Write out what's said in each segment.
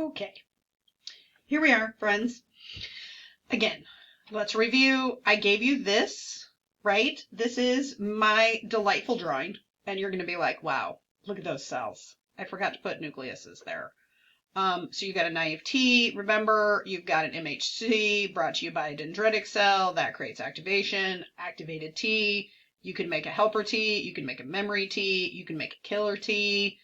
Okay, here we are, friends. Again, let's review. I gave you this, right? This is my delightful drawing, and you're going to be like, wow, look at those cells. I forgot to put nucleuses there. So you got a naive T, remember, you've got an MHC brought to you by a dendritic cell that creates activation, activated T. You can make a helper T, you can make a memory T, you can make a killer T.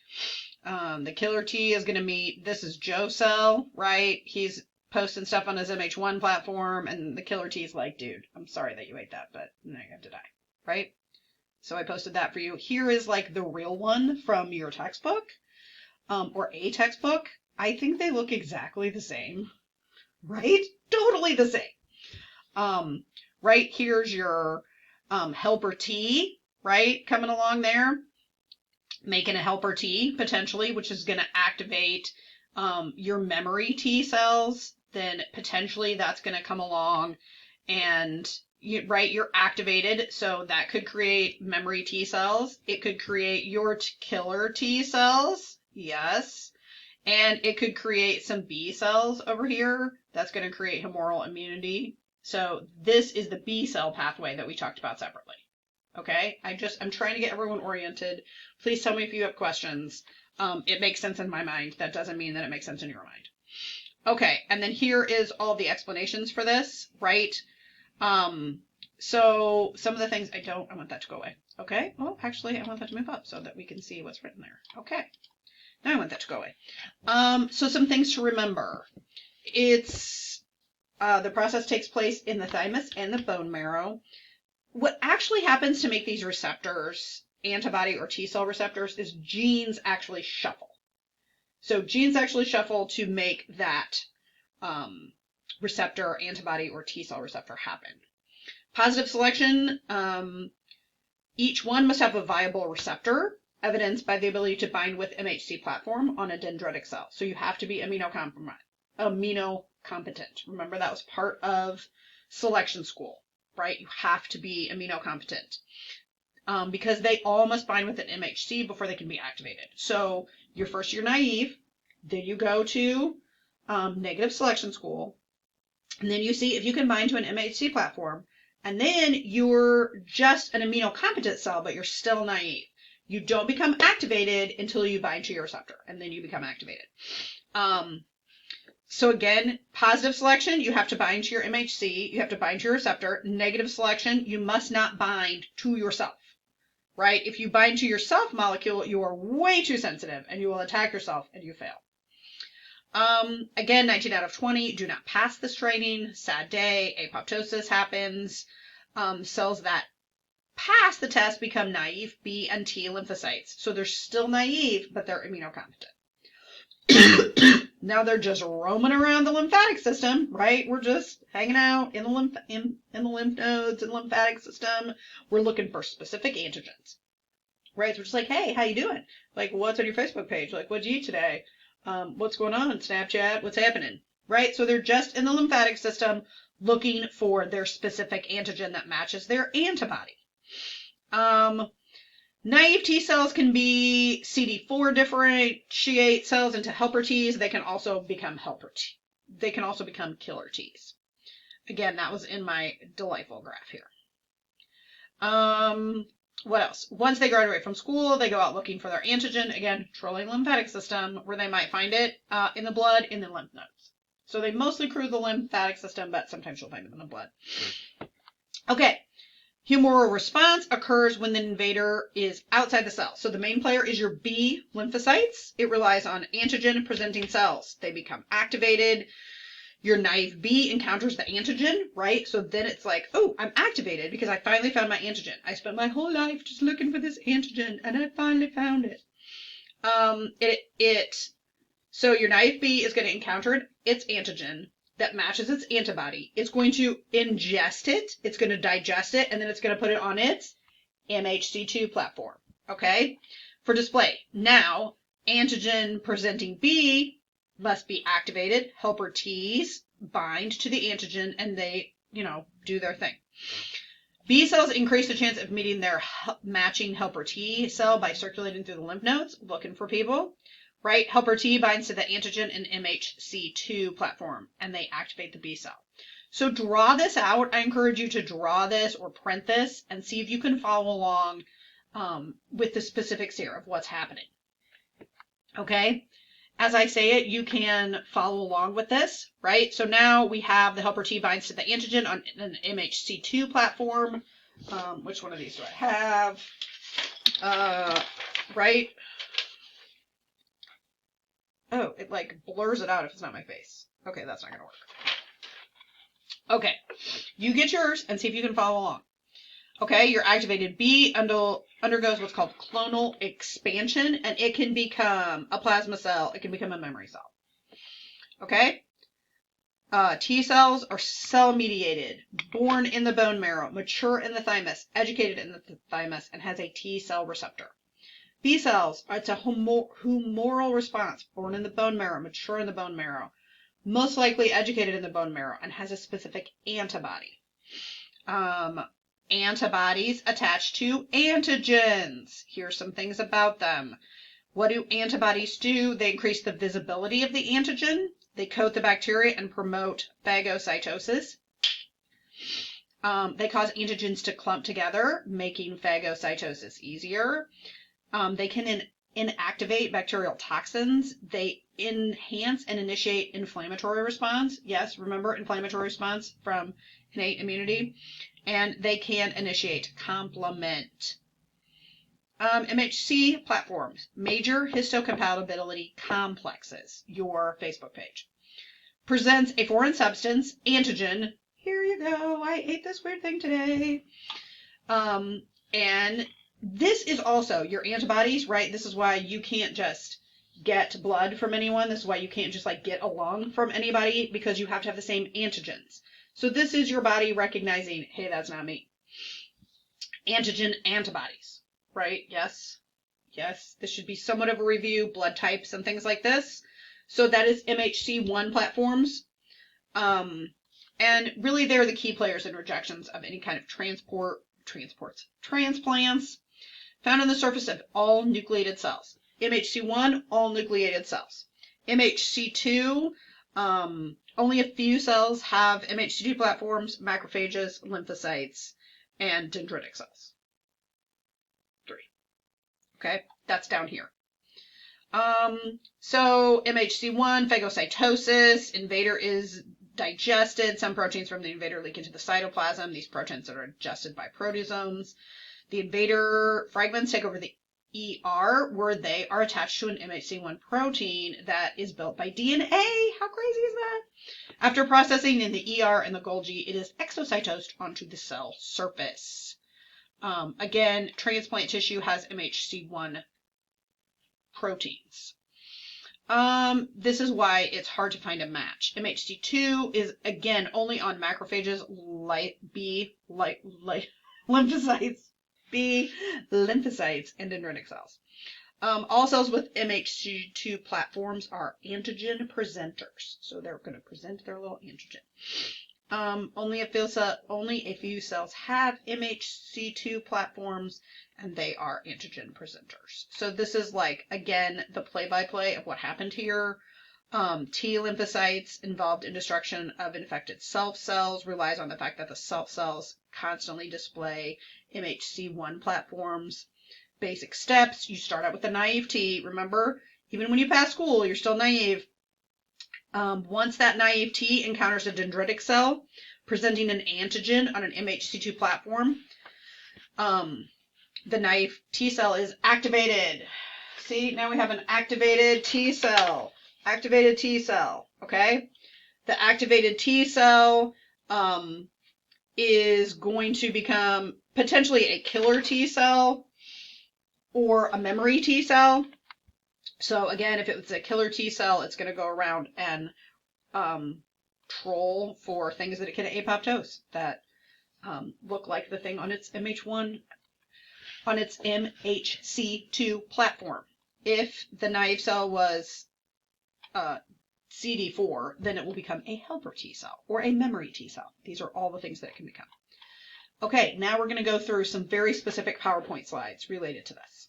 The killer T is going to meet, this is Joe cell, right? He's posting stuff on his MH1 platform, and the killer T is like, dude, I'm sorry that you ate that, but now you have to die, right? So I posted that for you. Here is like the real one from your textbook, or a textbook. I think they look exactly the same, right? Totally the same. Right here's your helper T, right? Coming along there, making a helper T potentially, which is going to activate your memory T cells. Then potentially that's going to come along and you're activated. So that could create memory T cells. It could create your killer T cells. Yes. And it could create some B cells over here. That's going to create humoral immunity. So this is the B cell pathway that we talked about separately. Okay, I'm trying to get everyone oriented. Please tell me if you have questions. It makes sense in my mind. That doesn't mean that it makes sense in your mind. Okay, and then here is all the explanations for this, right? So some of the things I want that to go away. Okay, well, actually, I want that to move up so that we can see what's written there. Okay. Now I want that to go away. So some things to remember. It's the process takes place in the thymus and the bone marrow. What actually happens to make these receptors, antibody or T cell receptors, is genes actually shuffle. So genes actually shuffle to make that receptor, antibody, or T cell receptor happen. Positive selection, each one must have a viable receptor, evidenced by the ability to bind with MHC platform on a dendritic cell. So you have to be immunocompetent. Remember, that was part of selection school, right? You have to be immunocompetent because they all must bind with an MHC before they can be activated. So you're naive, then you go to negative selection school, and then you see if you can bind to an MHC platform, and then you're just an immunocompetent cell, but you're still naive. You don't become activated until you bind to your receptor, and then you become activated. So again, positive selection, you have to bind to your MHC, you have to bind to your receptor. Negative selection, you must not bind to yourself, right? If you bind to your self molecule, you are way too sensitive, and you will attack yourself, and you fail. Again, 19 out of 20 do not pass this training. Sad day, apoptosis happens. Cells that pass the test become naive B and T lymphocytes. So they're still naive, but they're immunocompetent. Now they're just roaming around the lymphatic system, right? We're just hanging out in the lymph nodes and lymphatic system. We're looking for specific antigens, right? So we're just like, hey, how you doing? Like, what's on your Facebook page? Like, what'd you eat today? What's going on? Snapchat? What's happening? Right? So they're just in the lymphatic system looking for their specific antigen that matches their antibody. Naive T cells can be CD4 differentiate cells into helper Ts. They can also become They can also become killer Ts. Again, that was in my delightful graph here. What else? Once they graduate from school, they go out looking for their antigen. Again, trolling lymphatic system, where they might find it in the blood, in the lymph nodes. So they mostly cruise the lymphatic system, but sometimes you'll find them in the blood. Okay. Humoral response occurs when the invader is outside the cell. So the main player is your B lymphocytes. It relies on antigen-presenting cells. They become activated. Your naive B encounters the antigen, right? So then it's like, oh, I'm activated because I finally found my antigen. I spent my whole life just looking for this antigen, and I finally found it. So your naive B is going to encounter its antigen that matches its antibody. It's going to ingest it, it's going to digest it, and then it's going to put it on its MHC2 platform, okay? For display. Now, antigen-presenting B must be activated. Helper Ts bind to the antigen, and they, do their thing. B cells increase the chance of meeting their matching helper T cell by circulating through the lymph nodes, looking for people. right? Helper T binds to the antigen in MHC2 platform, and they activate the B cell. So draw this out. I encourage you to draw this or print this and see if you can follow along with the specifics here of what's happening. Okay? As I say it, you can follow along with this, right? So now we have the helper T binds to the antigen on an MHC2 platform. Which one of these do I have? Right? Oh, it like blurs it out if it's not my face. Okay, that's not going to work. Okay, you get yours and see if you can follow along. Okay, your activated B undergoes what's called clonal expansion, and it can become a plasma cell. It can become a memory cell. Okay? T cells are cell-mediated, born in the bone marrow, mature in the thymus, educated in the thymus, and has a T cell receptor. B cells, it's a humoral response, born in the bone marrow, mature in the bone marrow, most likely educated in the bone marrow, and has a specific antibody. Antibodies attach to antigens. Here's some things about them. What do antibodies do? They increase the visibility of the antigen. They coat the bacteria and promote phagocytosis. They cause antigens to clump together, making phagocytosis easier. They can inactivate bacterial toxins. They enhance and initiate inflammatory response. Yes, remember inflammatory response from innate immunity. And they can initiate complement. MHC platforms, major histocompatibility complexes, your Facebook page. Presents a foreign substance, antigen. Here you go. I ate this weird thing today. And this is also your antibodies, right? This is why you can't just get blood from anyone. This is why you can't just like get a lung from anybody, because you have to have the same antigens. So this is your body recognizing, hey, that's not me. Antigen antibodies, right? Yes. Yes. This should be somewhat of a review, blood types and things like this. So that is MHC1 platforms. And really they're the key players in rejections of any kind of transplants found on the surface of all nucleated cells. MHC1, all nucleated cells. MHC2, only a few cells have MHC2 platforms, macrophages, lymphocytes, and dendritic cells. 3. Okay, that's down here. So MHC1, phagocytosis, invader is digested. Some proteins from the invader leak into the cytoplasm. These proteins are digested by proteasomes. The invader fragments take over the ER, where they are attached to an MHC1 protein that is built by DNA. How crazy is that? After processing in the ER and the Golgi, it is exocytosed onto the cell surface. Again, transplant tissue has MHC1 proteins. This is why it's hard to find a match. MHC2 is, again, only on macrophages, lymphocytes, B, lymphocytes, and dendritic cells. All cells with MHC2 platforms are antigen presenters. So they're going to present their little antigen. Only a few cells have MHC2 platforms, and they are antigen presenters. So this is like, again, the play-by-play of what happened here. T lymphocytes involved in destruction of infected self cells relies on the fact that the self cells constantly display MHC1 platforms. Basic steps, you start out with the naive T. Remember, even when you pass school, you're still naive. Once that naive T encounters a dendritic cell presenting an antigen on an MHC2 platform, the naive T cell is activated. See, now we have an activated T cell. Activated T cell, okay? The activated T cell is going to become potentially a killer T cell or a memory T cell. So again, if it's a killer T cell, it's going to go around and troll for things that it can apoptose that look like the thing on its MH1, on its MHC2 platform. If the naive cell was CD4, then it will become a helper T cell or a memory T cell. These are all the things that it can become. Okay, now we're going to go through some very specific PowerPoint slides related to this.